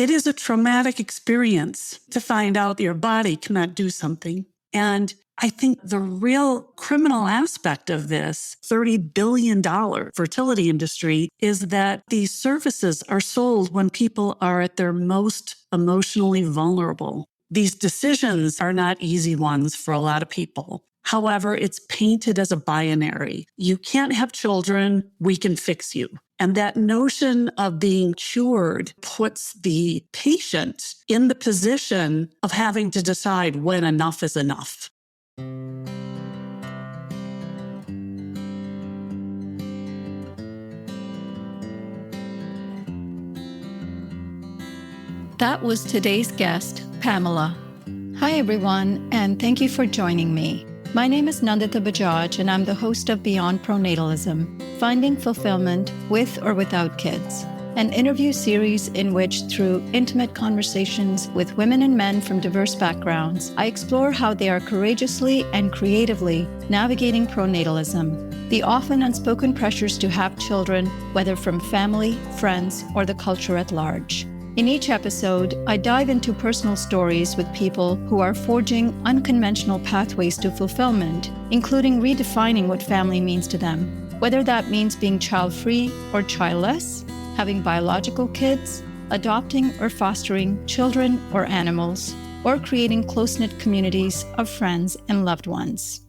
It is a traumatic experience to find out your body cannot do something. And I think the real criminal aspect of this $30 billion fertility industry is that these services are sold when people are at their most emotionally vulnerable. These decisions are not easy ones for a lot of people. However, it's painted as a binary. You can't have children, we can fix you. And that notion of being cured puts the patient in the position of having to decide when enough is enough. That was today's guest, Pamela. Hi, everyone, and thank you for joining me. My name is Nandita Bajaj, and I'm the host of Beyond Pronatalism, Finding Fulfillment with or Without Kids, an interview series in which, through intimate conversations with women and men from diverse backgrounds, I explore how they are courageously and creatively navigating pronatalism, the often unspoken pressures to have children, whether from family, friends, or the culture at large. In each episode, I dive into personal stories with people who are forging unconventional pathways to fulfillment, including redefining what family means to them, whether that means being child-free or childless, having biological kids, adopting or fostering children or animals, or creating close-knit communities of friends and loved ones.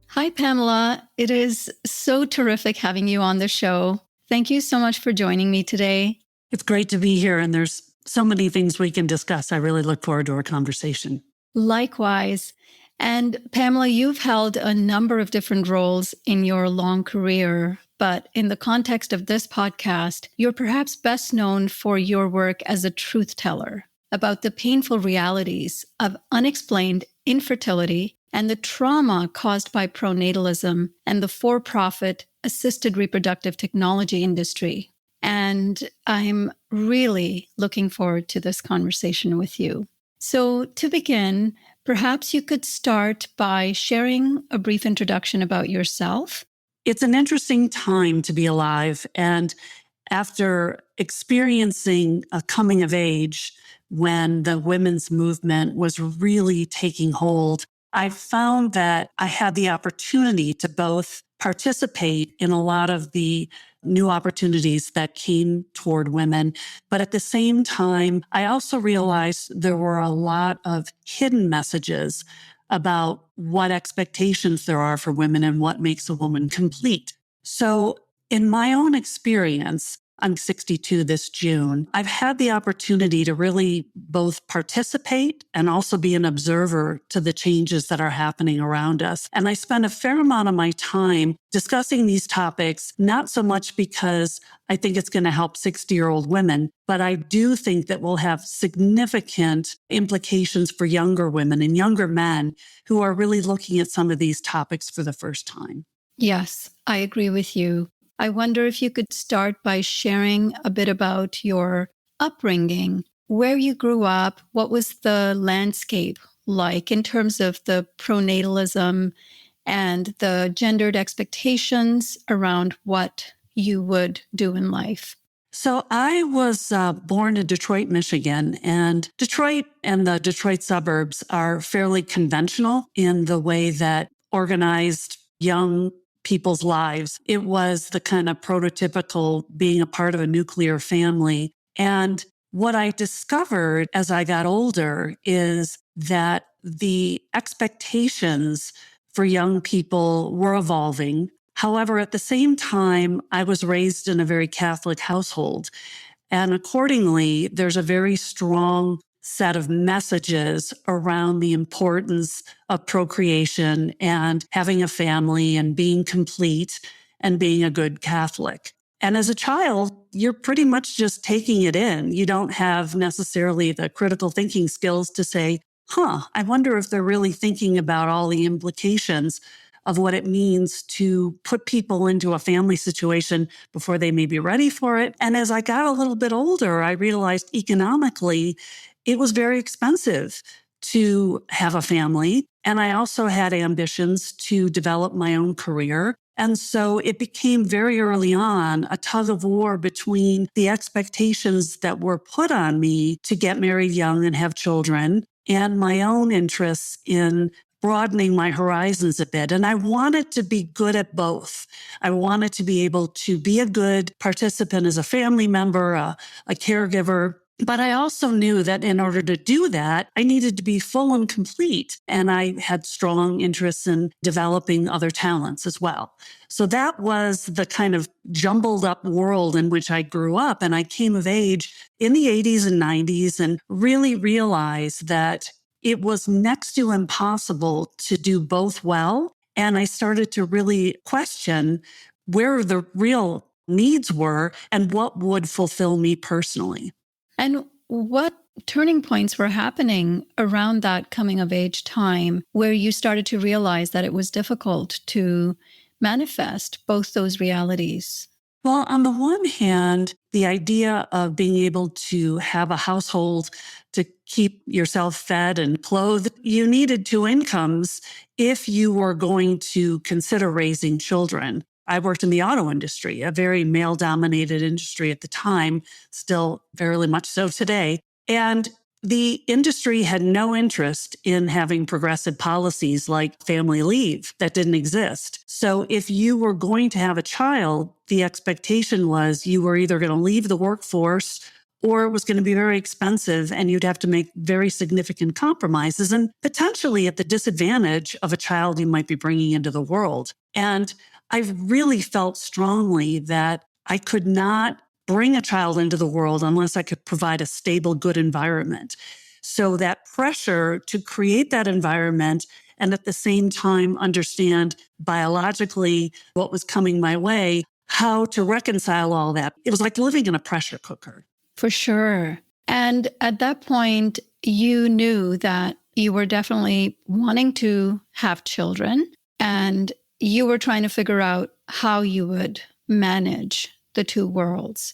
Hi, Pamela. It is so terrific having you on the show. Thank you so much for joining me today. It's great to be here, and there's so many things we can discuss. I really look forward to our conversation. Likewise. And Pamela, you've held a number of different roles in your long career, but in the context of this podcast, you're perhaps best known for your work as a truth teller about the painful realities of unexplained infertility and the trauma caused by pronatalism and the for-profit assisted reproductive technology industry. And I'm really looking forward to this conversation with you. So to begin, perhaps you could start by sharing a brief introduction about yourself. It's an interesting time to be alive. And after experiencing a coming of age when the women's movement was really taking hold, I found that I had the opportunity to both participate in a lot of the new opportunities that came toward women. But at the same time, I also realized there were a lot of hidden messages about what expectations there are for women and what makes a woman complete. So in my own experience, I'm 62 this June, I've had the opportunity to really both participate and also be an observer to the changes that are happening around us. And I spend a fair amount of my time discussing these topics, not so much because I think it's going to help 60-year-old women, but I do think that will have significant implications for younger women and younger men who are really looking at some of these topics for the first time. Yes, I agree with you. I wonder if you could start by sharing a bit about your upbringing, where you grew up, what was the landscape like in terms of the pronatalism and the gendered expectations around what you would do in life. So I was born in Detroit, Michigan, and Detroit and the Detroit suburbs are fairly conventional in the way that organized young people's lives. It was the kind of prototypical being a part of a nuclear family. And what I discovered as I got older is that the expectations for young people were evolving. However, at the same time, I was raised in a very Catholic household. And accordingly, there's a very strong set of messages around the importance of procreation and having a family and being complete and being a good Catholic. And as a child, you're pretty much just taking it in. You don't have necessarily the critical thinking skills to say, I wonder if they're really thinking about all the implications of what it means to put people into a family situation before they may be ready for it. And as I got a little bit older, I realized economically, it was very expensive to have a family. And I also had ambitions to develop my own career. And so it became very early on a tug of war between the expectations that were put on me to get married young and have children and my own interests in broadening my horizons a bit. And I wanted to be good at both. I wanted to be able to be a good participant as a family member, a caregiver. But I also knew that in order to do that, I needed to be full and complete. And I had strong interests in developing other talents as well. So that was the kind of jumbled up world in which I grew up. And I came of age in the 80s and 90s and really realized that it was next to impossible to do both well. And I started to really question where the real needs were and what would fulfill me personally. And what turning points were happening around that coming of age time where you started to realize that it was difficult to manifest both those realities? Well, on the one hand, the idea of being able to have a household to keep yourself fed and clothed, you needed two incomes if you were going to consider raising children. I worked in the auto industry, a very male-dominated industry at the time, still very much so today. And the industry had no interest in having progressive policies like family leave that didn't exist. So if you were going to have a child, the expectation was you were either going to leave the workforce or it was going to be very expensive and you'd have to make very significant compromises and potentially at the disadvantage of a child you might be bringing into the world. And I really felt strongly that I could not bring a child into the world unless I could provide a stable, good environment. So that pressure to create that environment and at the same time understand biologically what was coming my way, how to reconcile all that. It was like living in a pressure cooker. For sure. And at that point, you knew that you were definitely wanting to have children and you were trying to figure out how you would manage the two worlds.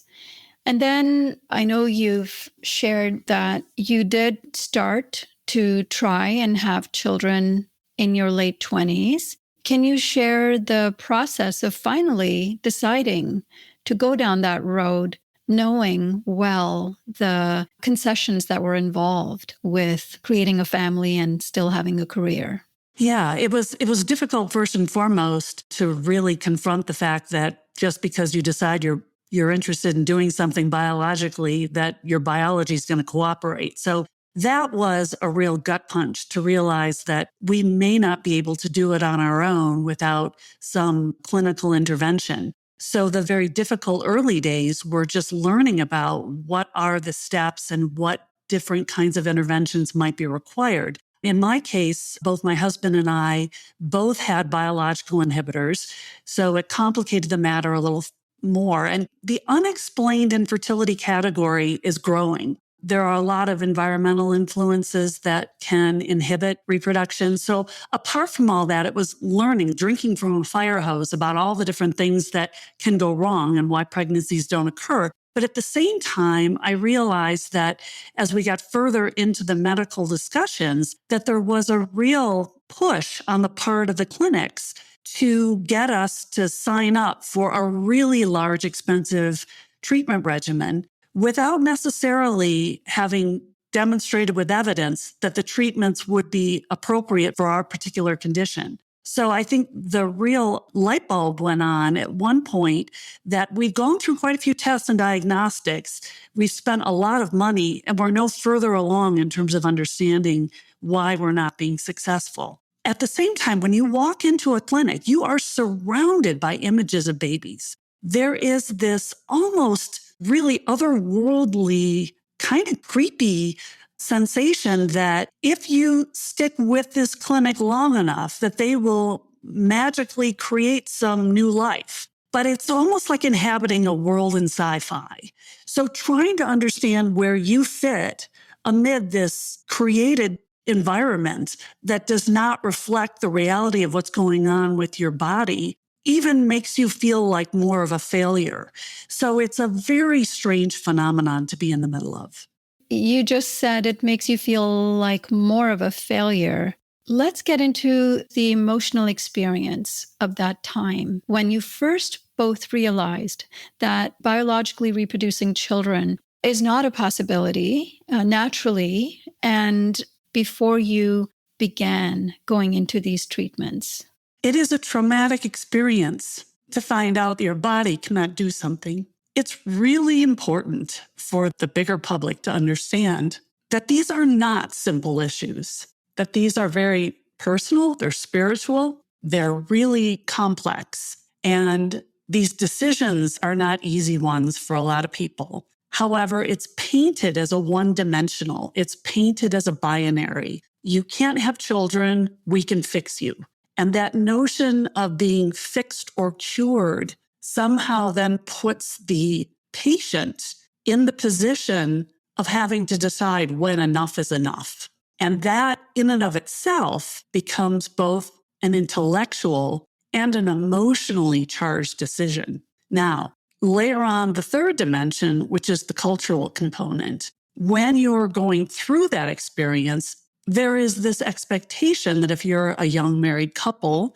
And then I know you've shared that you did start to try and have children in your late 20s. Can you share the process of finally deciding to go down that road, knowing well the concessions that were involved with creating a family and still having a career? Yeah, it was difficult first and foremost to really confront the fact that just because you decide you're interested in doing something biologically, that your biology is going to cooperate. So that was a real gut punch to realize that we may not be able to do it on our own without some clinical intervention. So the very difficult early days were just learning about what are the steps and what different kinds of interventions might be required. In my case, both my husband and I both had biological inhibitors, so it complicated the matter a little more. And the unexplained infertility category is growing. There are a lot of environmental influences that can inhibit reproduction. So apart from all that, it was learning, drinking from a fire hose about all the different things that can go wrong and why pregnancies don't occur. But at the same time, I realized that as we got further into the medical discussions, that there was a real push on the part of the clinics to get us to sign up for a really large, expensive treatment regimen without necessarily having demonstrated with evidence that the treatments would be appropriate for our particular condition. So I think the real light bulb went on at one point that we've gone through quite a few tests and diagnostics. We've spent a lot of money and we're no further along in terms of understanding why we're not being successful. At the same time, when you walk into a clinic, you are surrounded by images of babies. There is this almost really otherworldly, kind of creepy sensation that if you stick with this clinic long enough, that they will magically create some new life. But it's almost like inhabiting a world in sci-fi. So trying to understand where you fit amid this created environment that does not reflect the reality of what's going on with your body even makes you feel like more of a failure. So it's a very strange phenomenon to be in the middle of. You just said it makes you feel like more of a failure. Let's get into the emotional experience of that time when you first both realized that biologically reproducing children is not a possibility naturally, and before you began going into these treatments. It is a traumatic experience to find out your body cannot do something. It's really important for the bigger public to understand that these are not simple issues, that these are very personal, they're spiritual, they're really complex. And these decisions are not easy ones for a lot of people. However, it's painted as a one-dimensional. It's painted as a binary. You can't have children, we can fix you. And that notion of being fixed or cured somehow then puts the patient in the position of having to decide when enough is enough. And that in and of itself becomes both an intellectual and an emotionally charged decision. Now, layer on the third dimension, which is the cultural component. When you're going through that experience, there is this expectation that if you're a young married couple,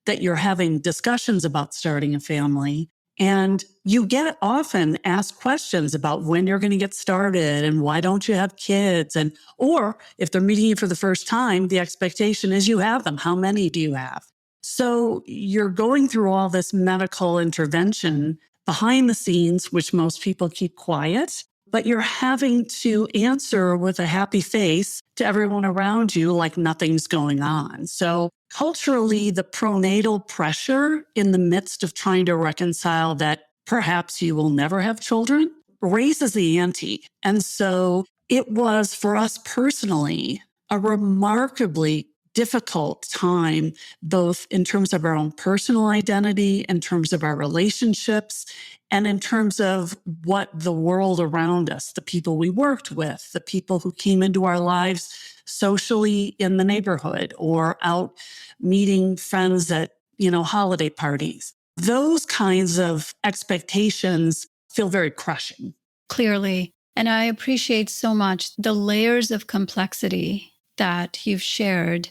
that you're having discussions about starting a family. And you get often asked questions about when you're going to get started and why don't you have kids? Or if they're meeting you for the first time, the expectation is you have them. How many do you have? So you're going through all this medical intervention behind the scenes, which most people keep quiet, but you're having to answer with a happy face to everyone around you like nothing's going on. So culturally, the pronatal pressure in the midst of trying to reconcile that perhaps you will never have children raises the ante. And so it was for us personally a remarkably difficult time, both in terms of our own personal identity, in terms of our relationships, and in terms of what the world around us, the people we worked with, the people who came into our lives socially in the neighborhood or out meeting friends at, holiday parties. Those kinds of expectations feel very crushing. Clearly. And I appreciate so much the layers of complexity that you've shared.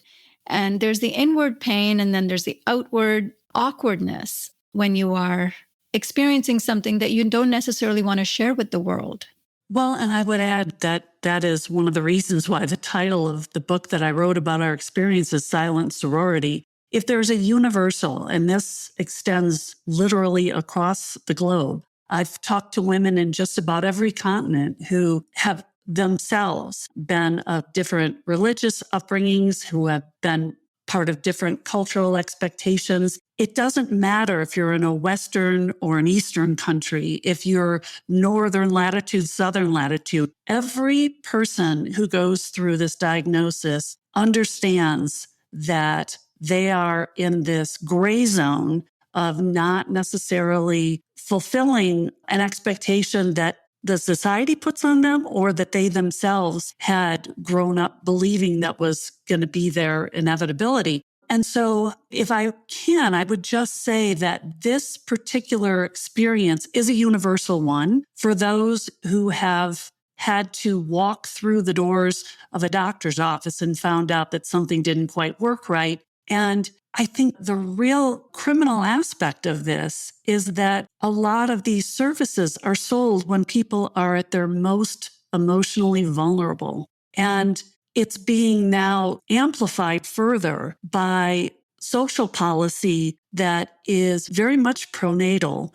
And there's the inward pain, and then there's the outward awkwardness when you are experiencing something that you don't necessarily want to share with the world. Well, and I would add that that is one of the reasons why the title of the book that I wrote about our experience is Silent Sorority. If there's a universal, and this extends literally across the globe, I've talked to women in just about every continent who have themselves been of different religious upbringings, who have been part of different cultural expectations. It doesn't matter if you're in a Western or an Eastern country, if you're northern latitude, southern latitude. Every person who goes through this diagnosis understands that they are in this gray zone of not necessarily fulfilling an expectation that the society puts on them or that they themselves had grown up believing that was going to be their inevitability. And so if I can, I would just say that this particular experience is a universal one for those who have had to walk through the doors of a doctor's office and found out that something didn't quite work right. And I think the real criminal aspect of this is that a lot of these services are sold when people are at their most emotionally vulnerable. And it's being now amplified further by social policy that is very much pronatal.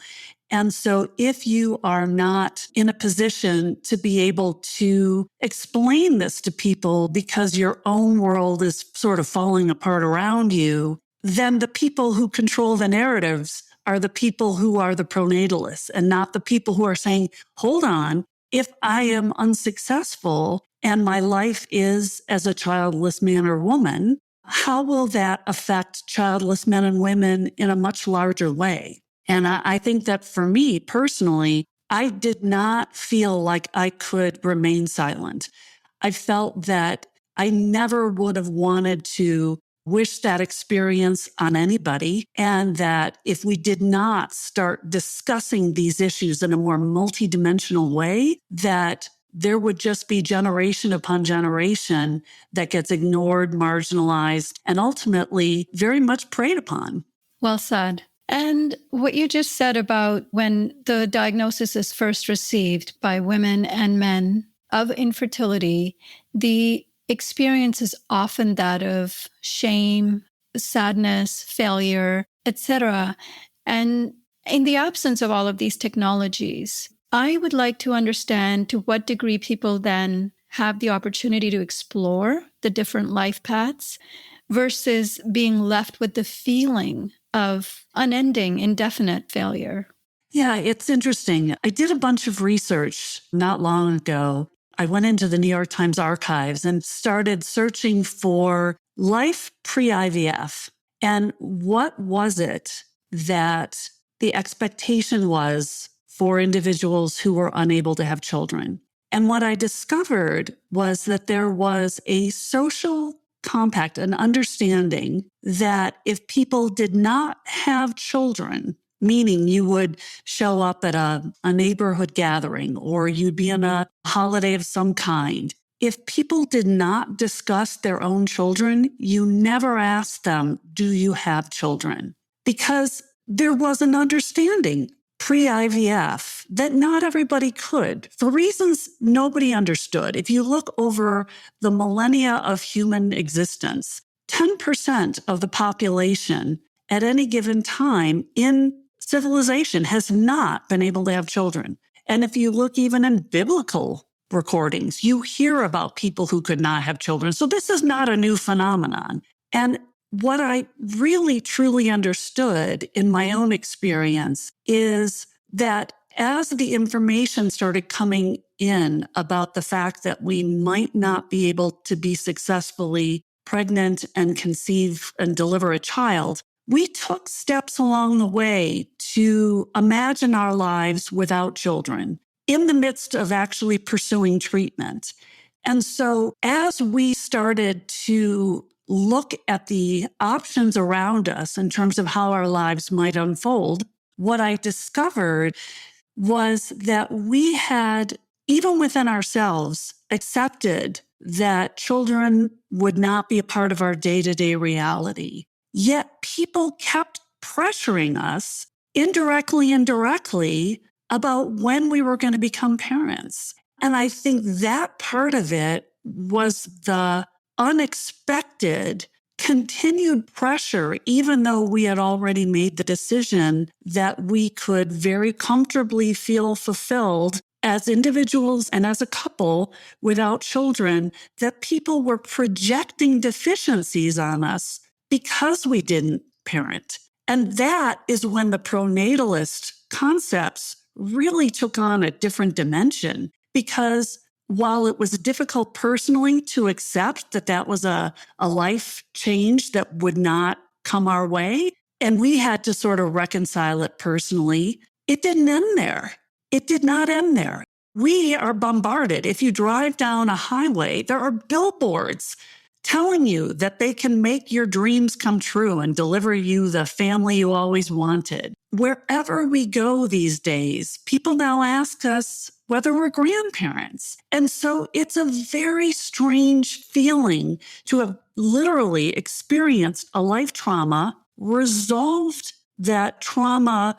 And so if you are not in a position to be able to explain this to people because your own world is sort of falling apart around you, then the people who control the narratives are the people who are the pronatalists and not the people who are saying, hold on, if I am unsuccessful and my life is as a childless man or woman, how will that affect childless men and women in a much larger way? And I think that for me personally, I did not feel like I could remain silent. I felt that I never would have wanted to wish that experience on anybody, and that if we did not start discussing these issues in a more multidimensional way, that there would just be generation upon generation that gets ignored, marginalized, and ultimately very much preyed upon. Well said. And what you just said about when the diagnosis is first received by women and men of infertility, the experience is often that of shame, sadness, failure, etc. And in the absence of all of these technologies, I would like to understand to what degree people then have the opportunity to explore the different life paths versus being left with the feeling of unending, indefinite failure. Yeah, it's interesting. I did a bunch of research not long ago. I went into the New York Times archives and started searching for life pre-IVF. And what was it that the expectation was for individuals who were unable to have children? And what I discovered was that there was a social compact, an understanding that if people did not have children, meaning you would show up at a neighborhood gathering or you'd be in a holiday of some kind. If people did not discuss their own children, you never asked them, do you have children? Because there was an understanding pre-IVF that not everybody could, for reasons nobody understood. If you look over the millennia of human existence, 10% of the population at any given time in civilization has not been able to have children. And if you look even in biblical recordings, you hear about people who could not have children. So this is not a new phenomenon. And what I really, truly understood in my own experience is that as the information started coming in about the fact that we might not be able to be successfully pregnant and conceive and deliver a child, we took steps along the way to imagine our lives without children in the midst of actually pursuing treatment. And so as we started to look at the options around us in terms of how our lives might unfold, what I discovered was that we had, even within ourselves, accepted that children would not be a part of our day-to-day reality. Yet people kept pressuring us indirectly and directly about when we were going to become parents. And I think that part of it was the unexpected continued pressure, even though we had already made the decision that we could very comfortably feel fulfilled as individuals and as a couple without children, that people were projecting deficiencies on us because we didn't parent. And that is when the pronatalist concepts really took on a different dimension, because while it was difficult personally to accept that that was a life change that would not come our way, and we had to sort of reconcile it personally, it didn't end there. It did not end there. We are bombarded. If you drive down a highway, there are billboards telling you that they can make your dreams come true and deliver you the family you always wanted. Wherever we go these days, people now ask us whether we're grandparents. And so it's a very strange feeling to have literally experienced a life trauma, resolved that trauma,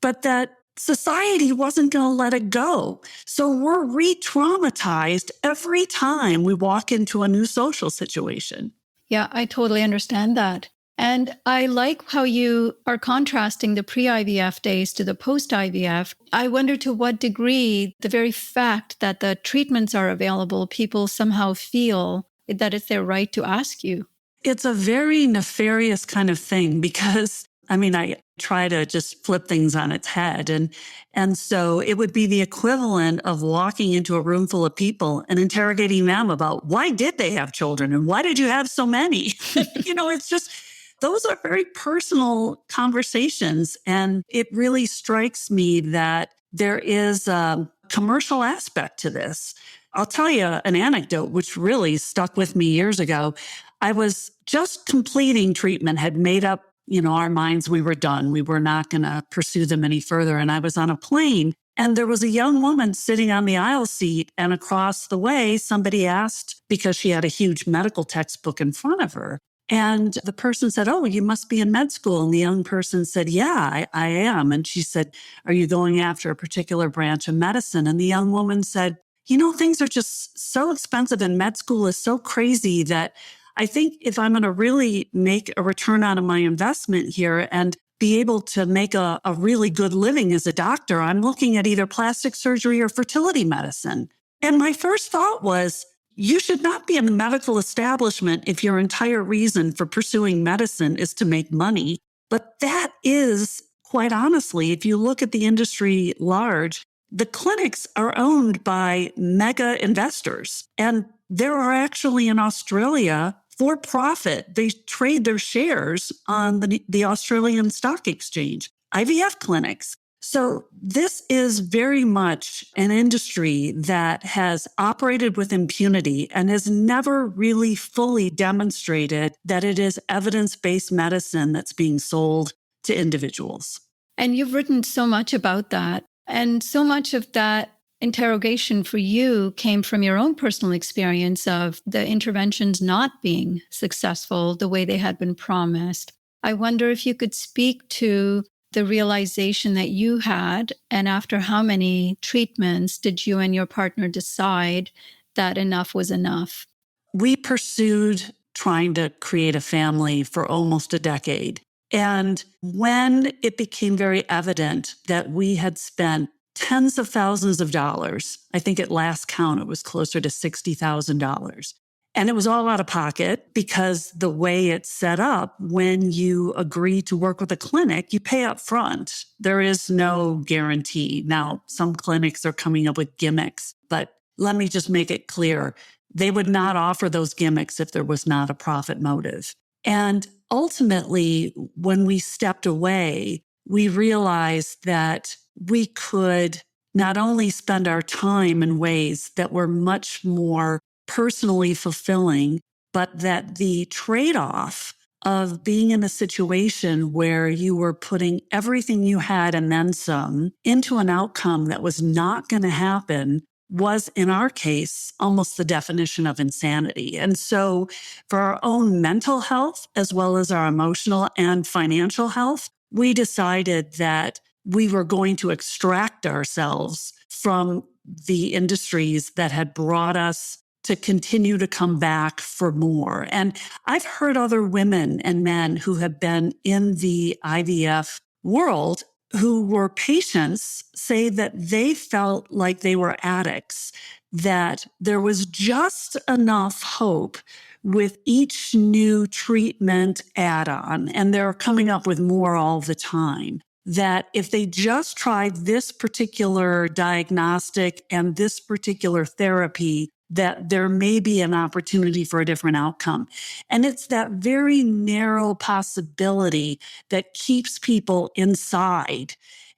but that society wasn't going to let it go. So we're re-traumatized every time we walk into a new social situation. Yeah, I totally understand that. And I like how you are contrasting the pre-IVF days to the post-IVF. I wonder to what degree the very fact that the treatments are available, people somehow feel that it's their right to ask you. It's a very nefarious kind of thing because, I try to just flip things on its head. And so it would be the equivalent of walking into a room full of people and interrogating them about why did they have children and why did you have so many? It's just, those are very personal conversations. And it really strikes me that there is a commercial aspect to this. I'll tell you an anecdote which really stuck with me years ago. I was just completing treatment, had made up, our minds we were done. We were not going to pursue them any further. And I was on a plane And there was a young woman sitting on the aisle seat, and across the way, somebody asked, because she had a huge medical textbook in front of her. And the person said, "Oh, you must be in med school." And the young person said, "Yeah, I am." And she said, "Are you going after a particular branch of medicine?" And the young woman said, "Things are just so expensive, and med school is so crazy that I think if I'm going to really make a return out of my investment here and be able to make a really good living as a doctor, I'm looking at either plastic surgery or fertility medicine." And my first thought was, you should not be in the medical establishment if your entire reason for pursuing medicine is to make money. But that is, quite honestly, if you look at the industry large, the clinics are owned by mega investors. And there are actually in Australia, for profit, they trade their shares on the Australian Stock Exchange, IVF clinics. So this is very much an industry that has operated with impunity and has never really fully demonstrated that it is evidence-based medicine that's being sold to individuals. And you've written so much about that. And so much of that interrogation for you came from your own personal experience of the interventions not being successful the way they had been promised. I wonder if you could speak to the realization that you had, and after how many treatments did you and your partner decide that enough was enough? We pursued trying to create a family for almost a decade. And when it became very evident that we had spent tens of thousands of dollars, I think at last count, it was closer to $60,000. And it was all out of pocket because the way it's set up, when you agree to work with a clinic, you pay up front. There is no guarantee. Now, some clinics are coming up with gimmicks, but let me just make it clear. They would not offer those gimmicks if there was not a profit motive. And ultimately, when we stepped away, we realized that we could not only spend our time in ways that were much more personally fulfilling, but that the trade-off of being in a situation where you were putting everything you had and then some into an outcome that was not going to happen was, in our case, almost the definition of insanity. And so for our own mental health, as well as our emotional and financial health, we decided that we were going to extract ourselves from the industries that had brought us to continue to come back for more. And I've heard other women and men who have been in the IVF world who were patients say that they felt like they were addicts, that there was just enough hope with each new treatment add-on, and they're coming up with more all the time, that if they just tried this particular diagnostic and this particular therapy, that there may be an opportunity for a different outcome. And it's that very narrow possibility that keeps people inside.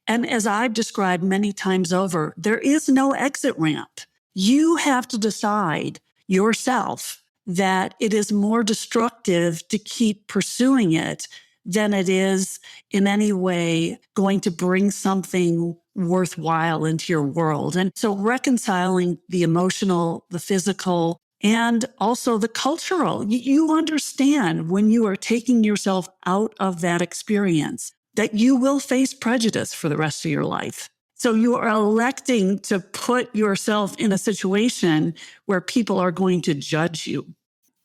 And as I've described many times over, there is no exit ramp. You have to decide yourself that it is more destructive to keep pursuing it than it is in any way going to bring something worthwhile into your world. And so reconciling the emotional, the physical, and also the cultural, you understand when you are taking yourself out of that experience that you will face prejudice for the rest of your life. So you are electing to put yourself in a situation where people are going to judge you.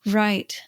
Right.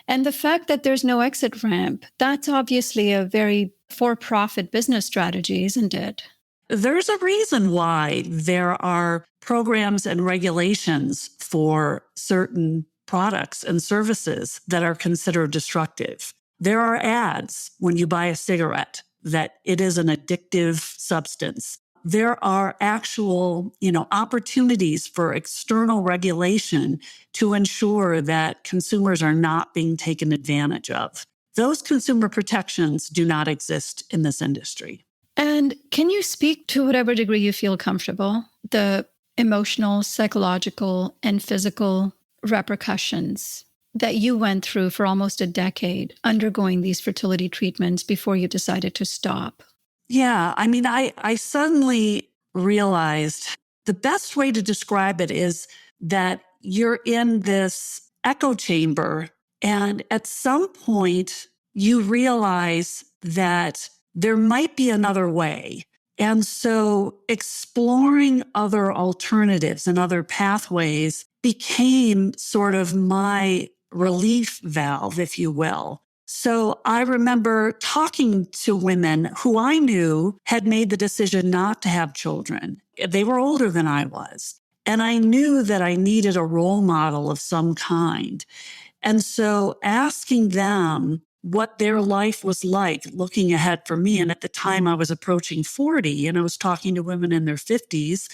And the fact that there's no exit ramp, that's obviously a very for-profit business strategy, isn't it? There's a reason why there are programs and regulations for certain products and services that are considered destructive. There are ads when you buy a cigarette that it is an addictive substance. There are actual, opportunities for external regulation to ensure that consumers are not being taken advantage of. Those consumer protections do not exist in this industry. And can you speak to whatever degree you feel comfortable, the emotional, psychological, and physical repercussions that you went through for almost a decade undergoing these fertility treatments before you decided to stop? Yeah, I suddenly realized the best way to describe it is that you're in this echo chamber, and at some point you realize that there might be another way. And so exploring other alternatives and other pathways became sort of my relief valve, if you will. So I remember talking to women who I knew had made the decision not to have children. They were older than I was. And I knew that I needed a role model of some kind. And so asking them what their life was like looking ahead for me. And at the time I was approaching 40 and I was talking to women in their 50s,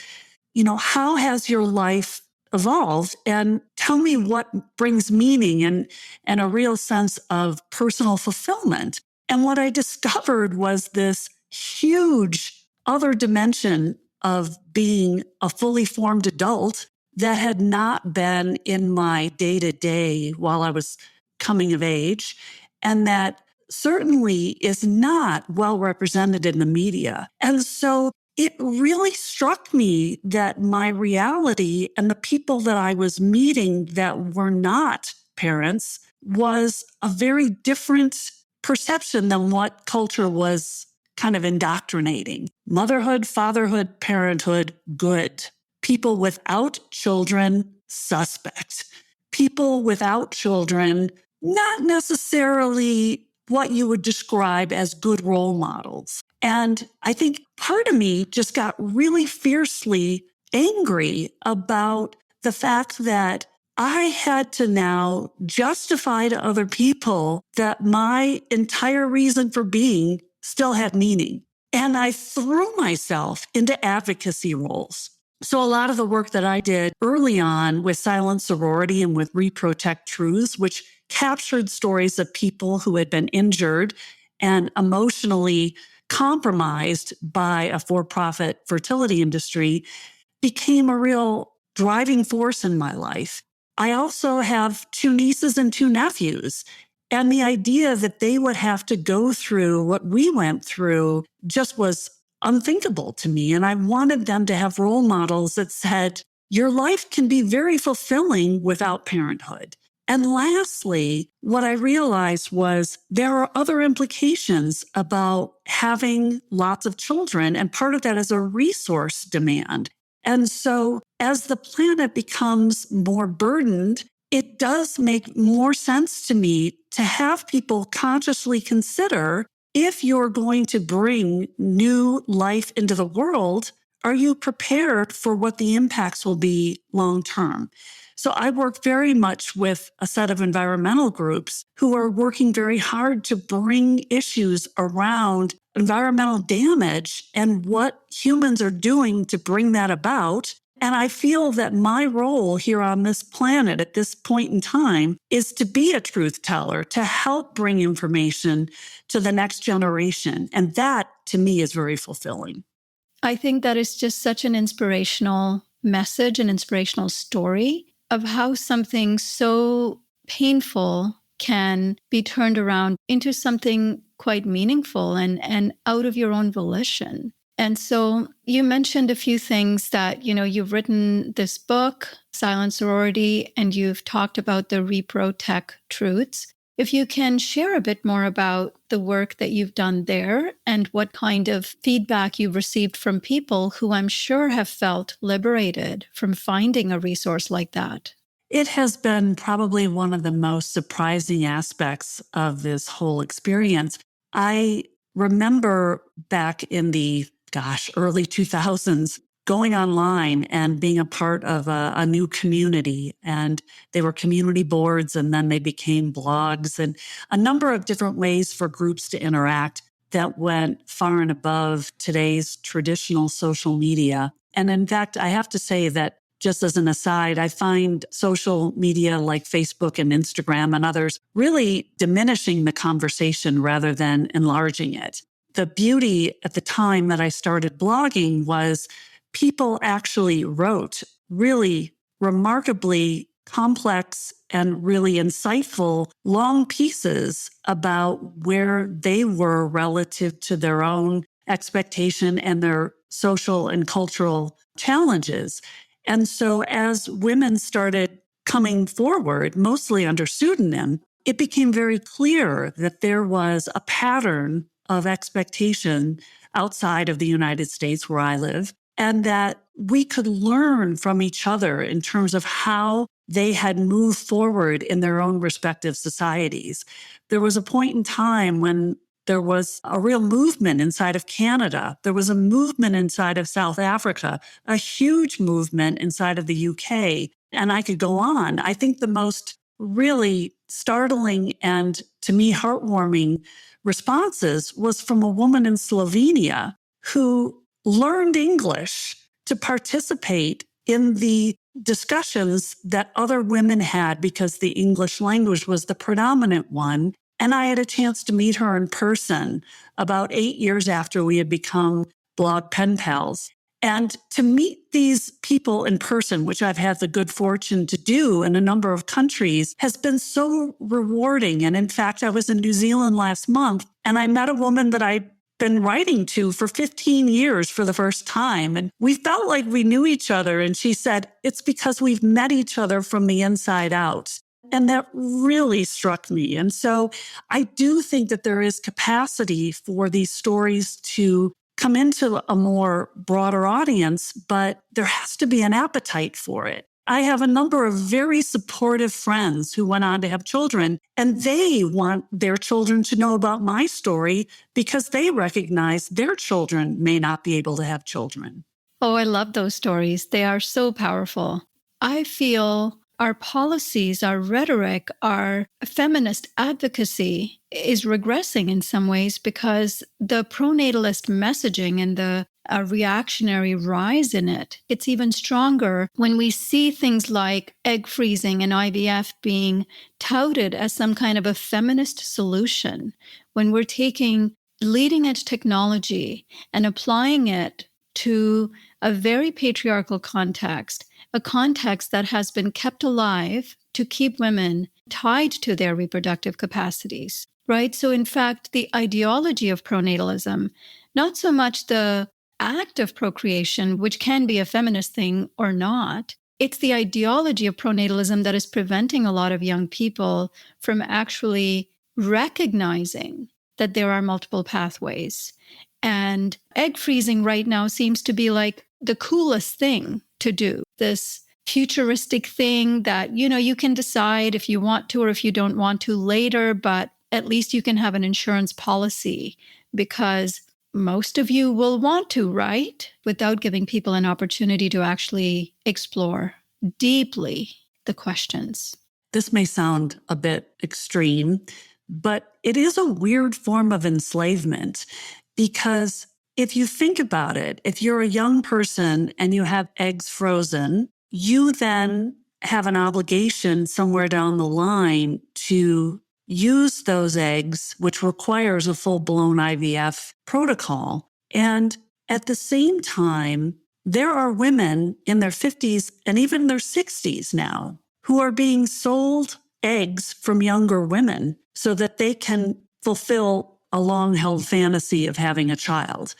how has your life evolved? And tell me what brings meaning and a real sense of personal fulfillment. And what I discovered was this huge other dimension of being a fully formed adult that had not been in my day-to-day while I was coming of age, and that certainly is not well represented in the media. And so it really struck me that my reality and the people that I was meeting that were not parents was a very different perception than what culture was kind of indoctrinating. Motherhood, fatherhood, parenthood, good. People without children, suspect. People without children, not necessarily what you would describe as good role models. And I think part of me just got really fiercely angry about the fact that I had to now justify to other people that my entire reason for being still had meaning. And I threw myself into advocacy roles. So a lot of the work that I did early on with Silent Sorority and with Reproductive Truths, which captured stories of people who had been injured and emotionally compromised by a for-profit fertility industry, became a real driving force in my life. I also have 2 nieces and 2 nephews. And the idea that they would have to go through what we went through just was unthinkable to me. And I wanted them to have role models that said, your life can be very fulfilling without parenthood. And lastly, what I realized was there are other implications about having lots of children, and part of that is a resource demand. And so as the planet becomes more burdened, it does make more sense to me to have people consciously consider, if you're going to bring new life into the world, are you prepared for what the impacts will be long term? So I work very much with a set of environmental groups who are working very hard to bring issues around environmental damage and what humans are doing to bring that about. And I feel that my role here on this planet at this point in time is to be a truth teller, to help bring information to the next generation. And that, to me, is very fulfilling. I think that is just such an inspirational message, an inspirational story of how something so painful can be turned around into something quite meaningful and out of your own volition. And so you mentioned a few things that, you've written this book, Silent Sorority, and you've talked about the Reproductive Truths. If you can share a bit more about the work that you've done there and what kind of feedback you've received from people who I'm sure have felt liberated from finding a resource like that. It has been probably one of the most surprising aspects of this whole experience. I remember back in the, early 2000s, going online and being a part of a new community. And they were community boards, and then they became blogs, and a number of different ways for groups to interact that went far and above today's traditional social media. And in fact, I have to say that, just as an aside, I find social media like Facebook and Instagram and others really diminishing the conversation rather than enlarging it. The beauty at the time that I started blogging was people actually wrote really remarkably complex and really insightful long pieces about where they were relative to their own expectation and their social and cultural challenges. And so as women started coming forward, mostly under pseudonym, it became very clear that there was a pattern of expectation outside of the United States where I live, and that we could learn from each other in terms of how they had moved forward in their own respective societies. There was a point in time when there was a real movement inside of Canada. There was a movement inside of South Africa, a huge movement inside of the UK. And I could go on. I think the most really startling and, to me, heartwarming responses was from a woman in Slovenia who learned English to participate in the discussions that other women had because the English language was the predominant one. And I had a chance to meet her in person about 8 years after we had become blog pen pals. And to meet these people in person, which I've had the good fortune to do in a number of countries, has been so rewarding. And in fact, I was in New Zealand last month and I met a woman that I'd been writing to for 15 years for the first time. And we felt like we knew each other. And she said, it's because we've met each other from the inside out. And that really struck me. And so I do think that there is capacity for these stories to come into a more broader audience, but there has to be an appetite for it. I have a number of very supportive friends who went on to have children, and they want their children to know about my story because they recognize their children may not be able to have children. Oh, I love those stories. They are so powerful. I feel our policies, our rhetoric, our feminist advocacy is regressing in some ways because the pronatalist messaging and the reactionary rise in it, it's even stronger when we see things like egg freezing and IVF being touted as some kind of a feminist solution, when we're taking leading edge technology and applying it to a very patriarchal context, a context that has been kept alive to keep women tied to their reproductive capacities, right? So in fact, the ideology of pronatalism, not so much the act of procreation, which can be a feminist thing or not, it's the ideology of pronatalism that is preventing a lot of young people from actually recognizing that there are multiple pathways. And egg freezing right now seems to be like the coolest thing to do, this futuristic thing that, you can decide if you want to or if you don't want to later, but at least you can have an insurance policy because most of you will want to, right? Without giving people an opportunity to actually explore deeply the questions. This may sound a bit extreme, but it is a weird form of enslavement because if you think about it, if you're a young person and you have eggs frozen, you then have an obligation somewhere down the line to use those eggs, which requires a full-blown IVF protocol. And at the same time, there are women in their 50s and even their 60s now who are being sold eggs from younger women so that they can fulfill a long-held fantasy of having a child.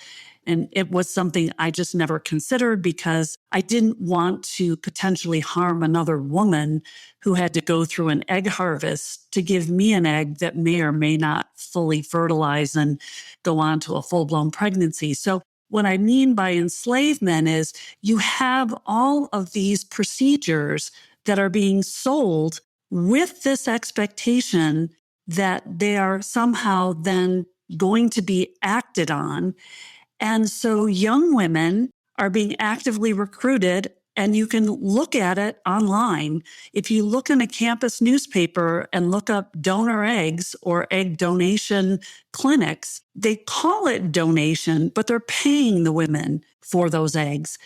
And it was something I just never considered because I didn't want to potentially harm another woman who had to go through an egg harvest to give me an egg that may or may not fully fertilize and go on to a full-blown pregnancy. So what I mean by enslavement is you have all of these procedures that are being sold with this expectation that they are somehow then going to be acted on. And so young women are being actively recruited, and you can look at it online. If you look in a campus newspaper and look up donor eggs or egg donation clinics, they call it donation, but they're paying the women for those eggs.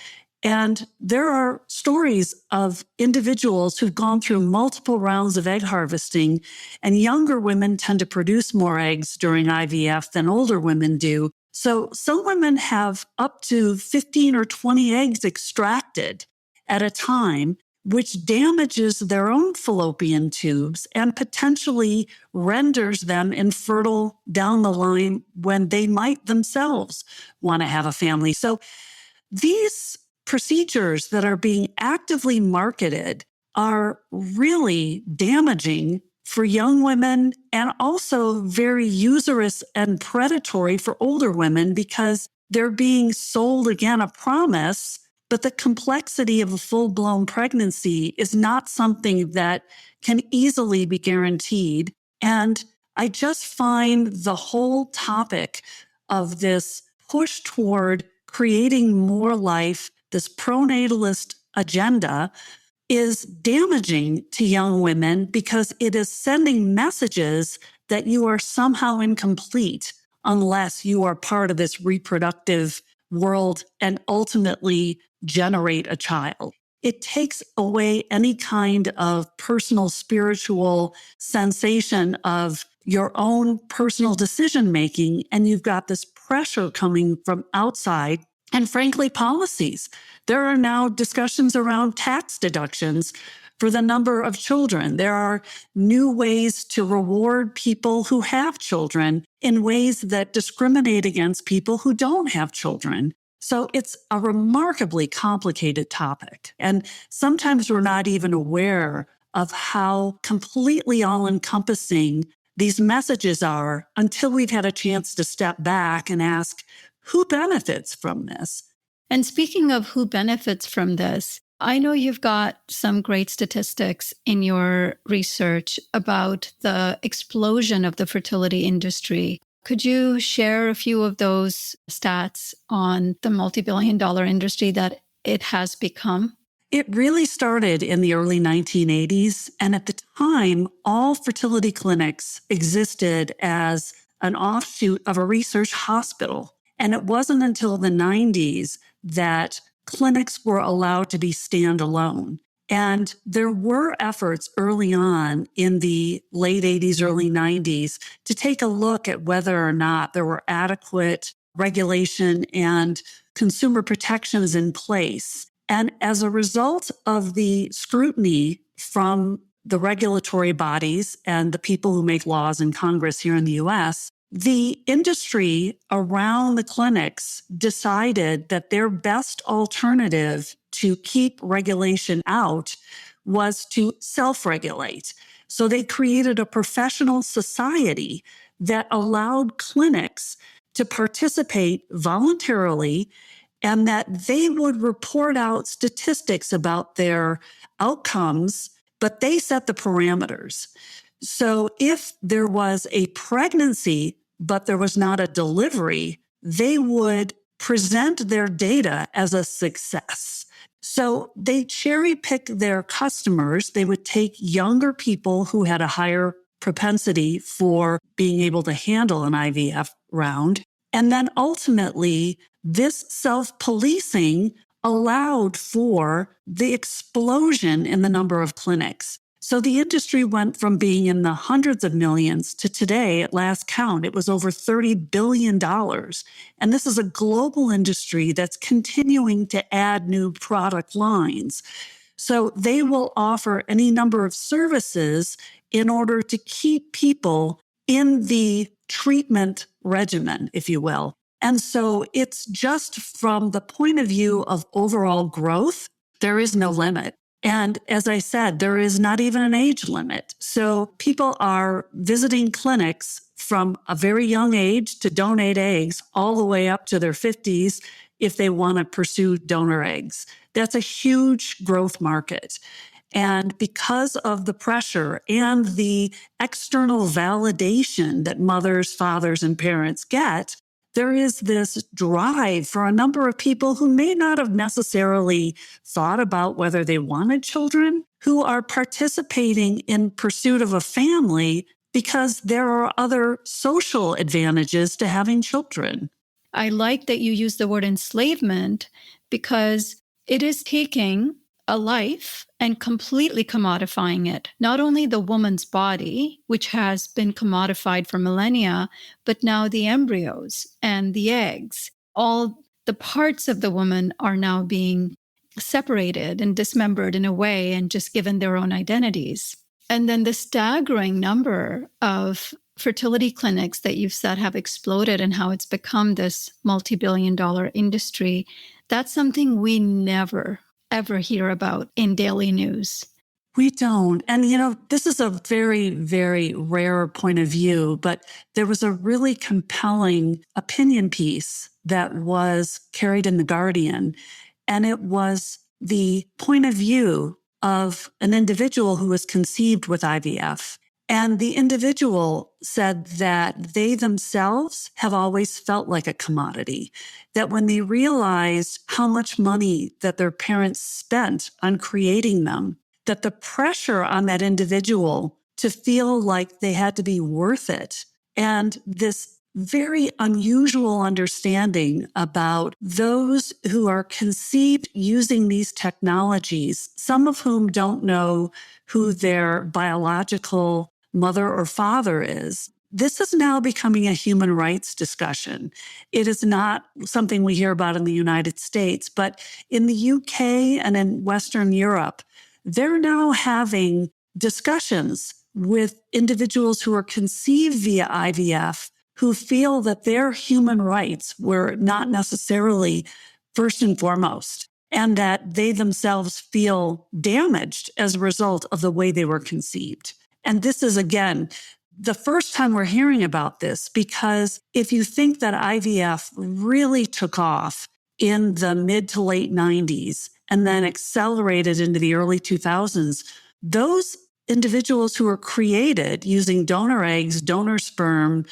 And there are stories of individuals who've gone through multiple rounds of egg harvesting, and younger women tend to produce more eggs during IVF than older women do. So some women have up to 15 or 20 eggs extracted at a time, which damages their own fallopian tubes and potentially renders them infertile down the line when they might themselves want to have a family. So these procedures that are being actively marketed are really damaging for young women and also very usurious and predatory for older women because they're being sold again a promise, but the complexity of a full-blown pregnancy is not something that can easily be guaranteed. And I just find the whole topic of this push toward creating more life, this pronatalist agenda, is damaging to young women because it is sending messages that you are somehow incomplete unless you are part of this reproductive world and ultimately generate a child. It takes away any kind of personal spiritual sensation of your own personal decision making, and you've got this pressure coming from outside and frankly policies. There are now discussions around tax deductions for the number of children. There are new ways to reward people who have children in ways that discriminate against people who don't have children. So it's a remarkably complicated topic. And sometimes we're not even aware of how completely all-encompassing these messages are until we've had a chance to step back and ask, who benefits from this? And speaking of who benefits from this, I know you've got some great statistics in your research about the explosion of the fertility industry. Could you share a few of those stats on the multi-billion-dollar industry that it has become? It really started in the early 1980s. And at the time, all fertility clinics existed as an offshoot of a research hospital. And it wasn't until the 90s that clinics were allowed to be standalone. And there were efforts early on in the late 80s, early 90s to take a look at whether or not there were adequate regulation and consumer protections in place. And as a result of the scrutiny from the regulatory bodies and the people who make laws in Congress here in the US, the industry around the clinics decided that their best alternative to keep regulation out was to self-regulate. So they created a professional society that allowed clinics to participate voluntarily and that they would report out statistics about their outcomes, but they set the parameters. So if there was a pregnancy, but there was not a delivery, they would present their data as a success. So they cherry pick their customers. They would take younger people who had a higher propensity for being able to handle an IVF round. And then ultimately, this self-policing allowed for the explosion in the number of clinics. So the industry went from being in the hundreds of millions to today, at last count, it was over $30 billion. And this is a global industry that's continuing to add new product lines. So they will offer any number of services in order to keep people in the treatment regimen, if you will. And so it's just from the point of view of overall growth, there is no limit. And as I said, there is not even an age limit. So people are visiting clinics from a very young age to donate eggs all the way up to their 50s if they want to pursue donor eggs. That's a huge growth market. And because of the pressure and the external validation that mothers, fathers, and parents get, there is this drive for a number of people who may not have necessarily thought about whether they wanted children, who are participating in pursuit of a family because there are other social advantages to having children. I like that you use the word enslavement because it is taking a life and completely commodifying it. Not only the woman's body, which has been commodified for millennia, but now the embryos and the eggs. All the parts of the woman are now being separated and dismembered in a way and just given their own identities. And then the staggering number of fertility clinics that you've said have exploded and how it's become this multi-billion-dollar industry. That's something we never, ever hear about in daily news. We don't. And, this is a very, very rare point of view, but there was a really compelling opinion piece that was carried in The Guardian. And it was the point of view of an individual who was conceived with IVF. And the individual said that they themselves have always felt like a commodity, that when they realized how much money that their parents spent on creating them, that the pressure on that individual to feel like they had to be worth it, and this very unusual understanding about those who are conceived using these technologies, some of whom don't know who their biological mother or father is. This is now becoming a human rights discussion. It is not something we hear about in the United States, but in the UK and in Western Europe, they're now having discussions with individuals who are conceived via IVF who feel that their human rights were not necessarily first and foremost, and that they themselves feel damaged as a result of the way they were conceived. And this is, again, the first time we're hearing about this, because if you think that IVF really took off in the mid to late 90s and then accelerated into the early 2000s, those individuals who were created using donor eggs, donor sperm,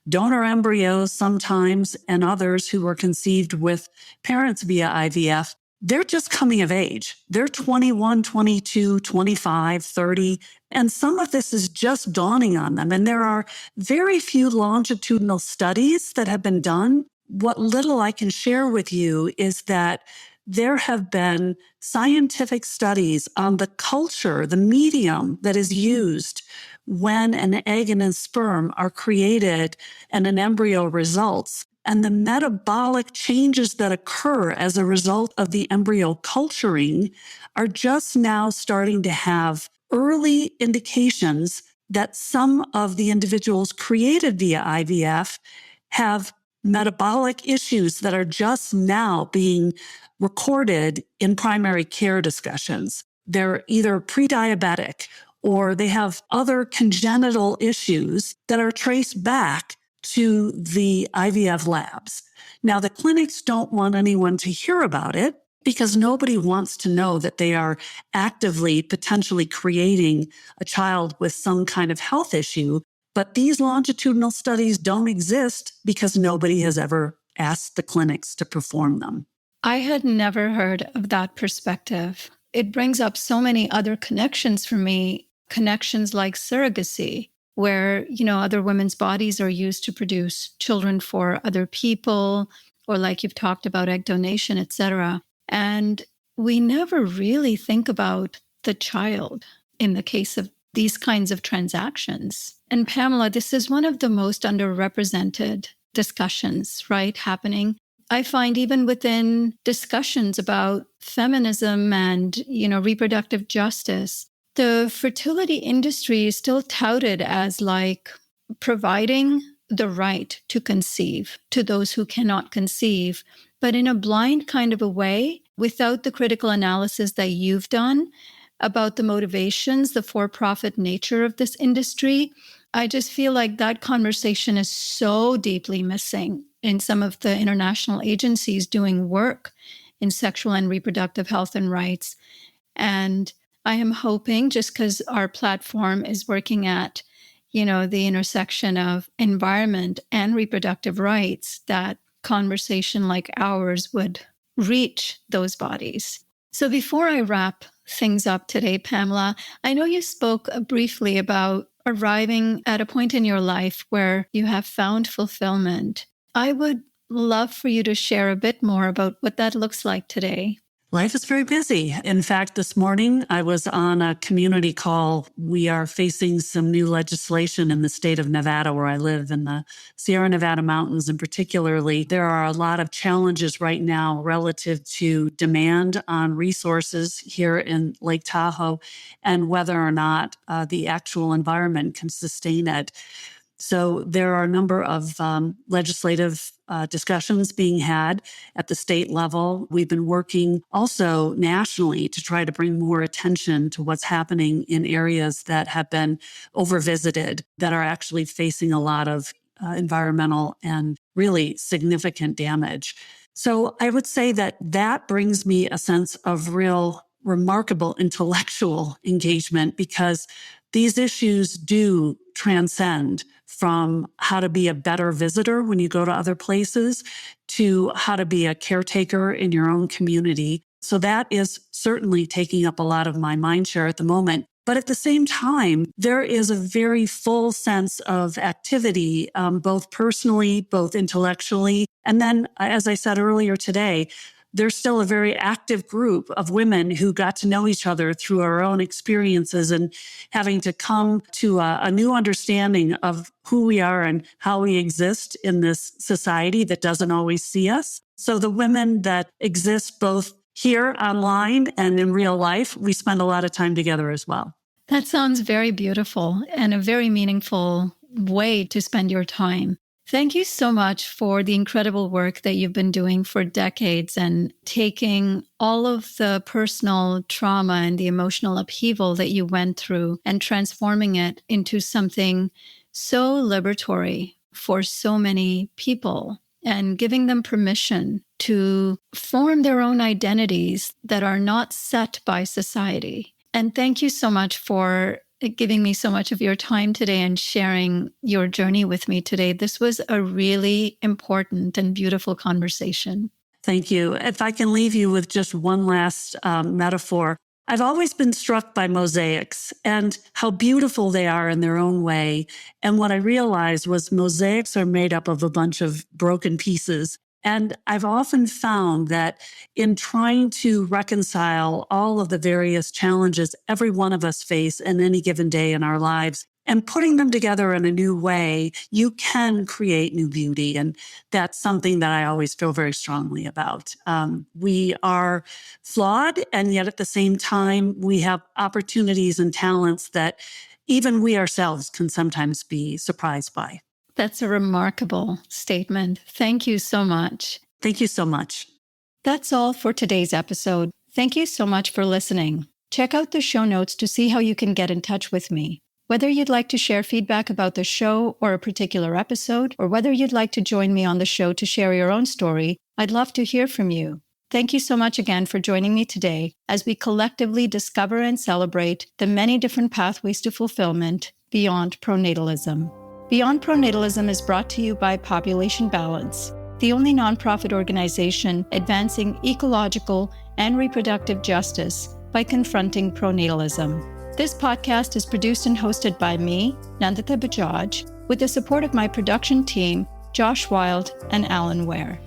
donor embryos sometimes, and others who were conceived with parents via IVF, they're just coming of age. They're 21, 22, 25, 30, and some of this is just dawning on them. And there are very few longitudinal studies that have been done. What little I can share with you is that there have been scientific studies on the culture, the medium that is used when an egg and a sperm are created and an embryo results, and the metabolic changes that occur as a result of the embryo culturing are just now starting to have early indications that some of the individuals created via IVF have metabolic issues that are just now being recorded in primary care discussions. They're either pre-diabetic or they have other congenital issues that are traced back to the IVF labs. Now, the clinics don't want anyone to hear about it because nobody wants to know that they are actively potentially creating a child with some kind of health issue. But these longitudinal studies don't exist because nobody has ever asked the clinics to perform them. I had never heard of that perspective. It brings up so many other connections for me, connections like surrogacy, where, other women's bodies are used to produce children for other people, or like you've talked about egg donation, etc. And we never really think about the child in the case of these kinds of transactions. And Pamela, this is one of the most underrepresented discussions, right, happening. I find even within discussions about feminism and, reproductive justice, the fertility industry is still touted as like providing the right to conceive to those who cannot conceive, but in a blind kind of a way, without the critical analysis that you've done about the motivations, the for-profit nature of this industry. I just feel like that conversation is so deeply missing in some of the international agencies doing work in sexual and reproductive health and rights. And I am hoping, just because our platform is working at, the intersection of environment and reproductive rights, that conversation like ours would reach those bodies. So before I wrap things up today, Pamela, I know you spoke briefly about arriving at a point in your life where you have found fulfillment. I would love for you to share a bit more about what that looks like today. Life is very busy. In fact, this morning I was on a community call. We are facing some new legislation in the state of Nevada, where I live, in the Sierra Nevada mountains. And particularly, there are a lot of challenges right now relative to demand on resources here in Lake Tahoe and whether or not the actual environment can sustain it. So there are a number of legislative discussions being had at the state level. We've been working also nationally to try to bring more attention to what's happening in areas that have been overvisited, that are actually facing a lot of environmental and really significant damage. So I would say that that brings me a sense of real remarkable intellectual engagement, because these issues do transcend from how to be a better visitor when you go to other places to how to be a caretaker in your own community. So that is certainly taking up a lot of my mind share at the moment. But at the same time, there is a very full sense of activity, both personally, both intellectually. And then, as I said earlier today, there's still a very active group of women who got to know each other through our own experiences and having to come to a new understanding of who we are and how we exist in this society that doesn't always see us. So the women that exist both here online and in real life, we spend a lot of time together as well. That sounds very beautiful and a very meaningful way to spend your time. Thank you so much for the incredible work that you've been doing for decades and taking all of the personal trauma and the emotional upheaval that you went through and transforming it into something so liberatory for so many people and giving them permission to form their own identities that are not set by society. And thank you so much for giving me so much of your time today and sharing your journey with me today. This was a really important and beautiful conversation. Thank you. If I can leave you with just one last metaphor, I've always been struck by mosaics and how beautiful they are in their own way. And what I realized was mosaics are made up of a bunch of broken pieces. And I've often found that in trying to reconcile all of the various challenges every one of us face in any given day in our lives and putting them together in a new way, you can create new beauty. And that's something that I always feel very strongly about. We are flawed, and yet at the same time, we have opportunities and talents that even we ourselves can sometimes be surprised by. That's a remarkable statement. Thank you so much. Thank you so much. That's all for today's episode. Thank you so much for listening. Check out the show notes to see how you can get in touch with me. Whether you'd like to share feedback about the show or a particular episode, or whether you'd like to join me on the show to share your own story, I'd love to hear from you. Thank you so much again for joining me today as we collectively discover and celebrate the many different pathways to fulfillment beyond pronatalism. Beyond Pronatalism is brought to you by Population Balance, the only nonprofit organization advancing ecological and reproductive justice by confronting pronatalism. This podcast is produced and hosted by me, Nandita Bajaj, with the support of my production team, Josh Wild and Alan Ware.